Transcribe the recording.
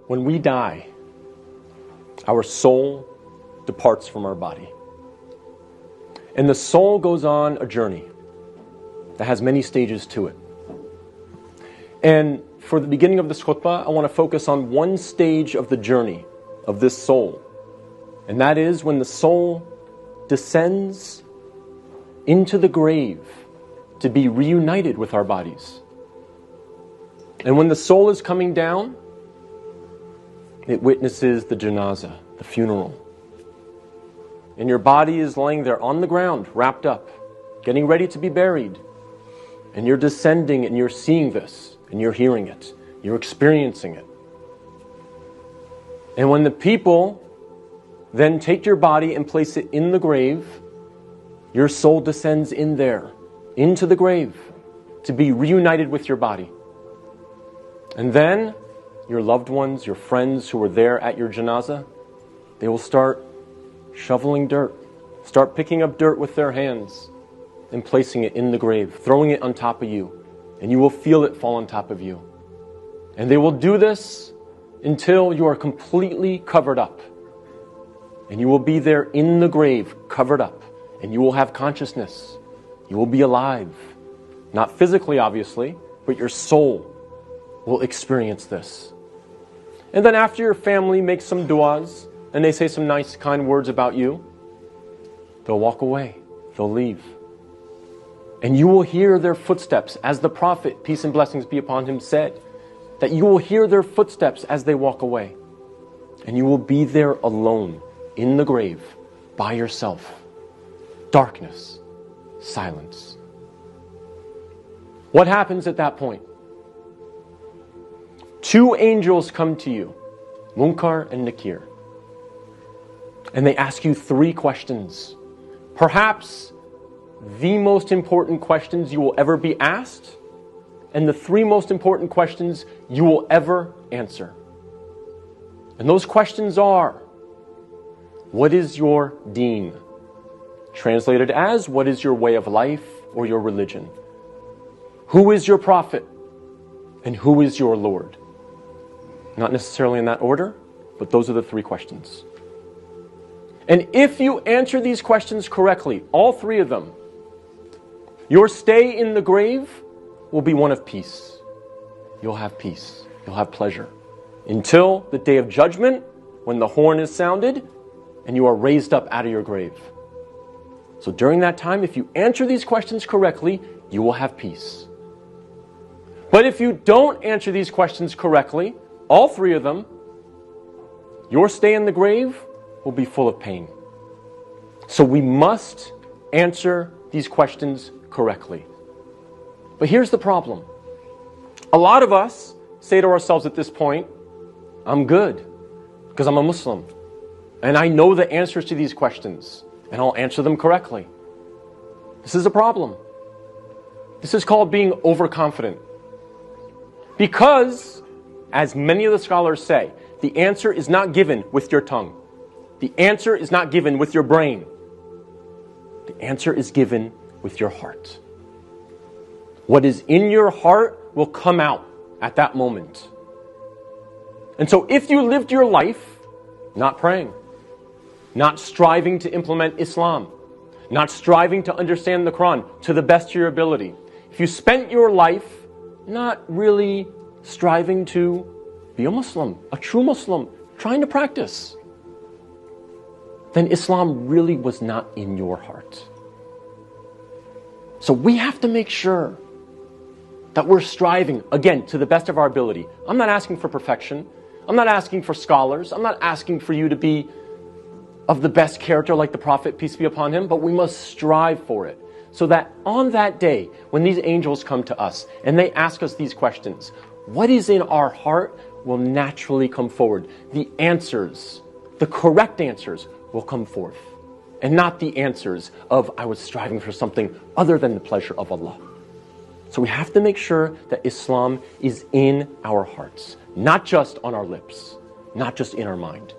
When we die, our soul departs from our body. And the soul goes on a journey that has many stages to it. And for the beginning of this khutbah, I want to focus on one stage of the journey of this soul. And that is when the soul descends into the grave to be reunited with our bodies. And when the soul is coming down, it witnesses the janazah, the funeral. And your body is laying there on the ground, wrapped up, getting ready to be buried. And you're descending and you're seeing this, and you're hearing it, you're experiencing it. And when the people then take your body and place it in the grave, your soul descends in there, into the grave, to be reunited with your body. And then your loved ones, your friends who were there at your janazah, they will start shoveling dirt, start picking up dirt with their hands and placing it in the grave, throwing it on top of you, and you will feel it fall on top of you. And they will do this until you are completely covered up. And you will be there in the grave, covered up, and you will have consciousness. You will be alive. Not physically, obviously, but your soul will experience this. And then after your family makes some du'as, and they say some nice, kind words about you, they'll walk away. They'll leave. And you will hear their footsteps, as the Prophet, peace and blessings be upon him, said, that you will hear their footsteps as they walk away. And you will be there alone, in the grave, by yourself. Darkness, silence. What happens at that point? Two angels come to you, Munkar and Nakir. And they ask you three questions. Perhaps the most important questions you will ever be asked, and the three most important questions you will ever answer. And those questions are, what is your deen? Translated as, what is your way of life or your religion? Who is your prophet? And who is your Lord? Not necessarily in that order, but those are the three questions. And if you answer these questions correctly, all three of them, your stay in the grave will be one of peace. You'll have peace. You'll have pleasure. Until the day of judgment, when the horn is sounded, and you are raised up out of your grave. So during that time, if you answer these questions correctly, you will have peace. But if you don't answer these questions correctly, all three of them, your stay in the grave will be full of pain. So we must answer these questions correctly. But here's the problem. A lot of us say to ourselves at this point, I'm good because I'm a Muslim. And I know the answers to these questions. And I'll answer them correctly. This is a problem. This is called being overconfident. Because, as many of the scholars say, the answer is not given with your tongue. The answer is not given with your brain. The answer is given with your heart. What is in your heart will come out at that moment. And so if you lived your life not praying, not striving to implement Islam, not striving to understand the Quran to the best of your ability, if you spent your life not really striving to be a Muslim, a true Muslim, trying to practice, then Islam really was not in your heart. So we have to make sure that we're striving, again, to the best of our ability. I'm not asking for perfection. I'm not asking for scholars. I'm not asking for you to be of the best character like the Prophet, peace be upon him, but we must strive for it. So that on that day, when these angels come to us and they ask us these questions, what is in our heart will naturally come forward. The answers, the correct answers will come forth. And not the answers of, I was striving for something other than the pleasure of Allah. So we have to make sure that Islam is in our hearts, not just on our lips, not just in our mind.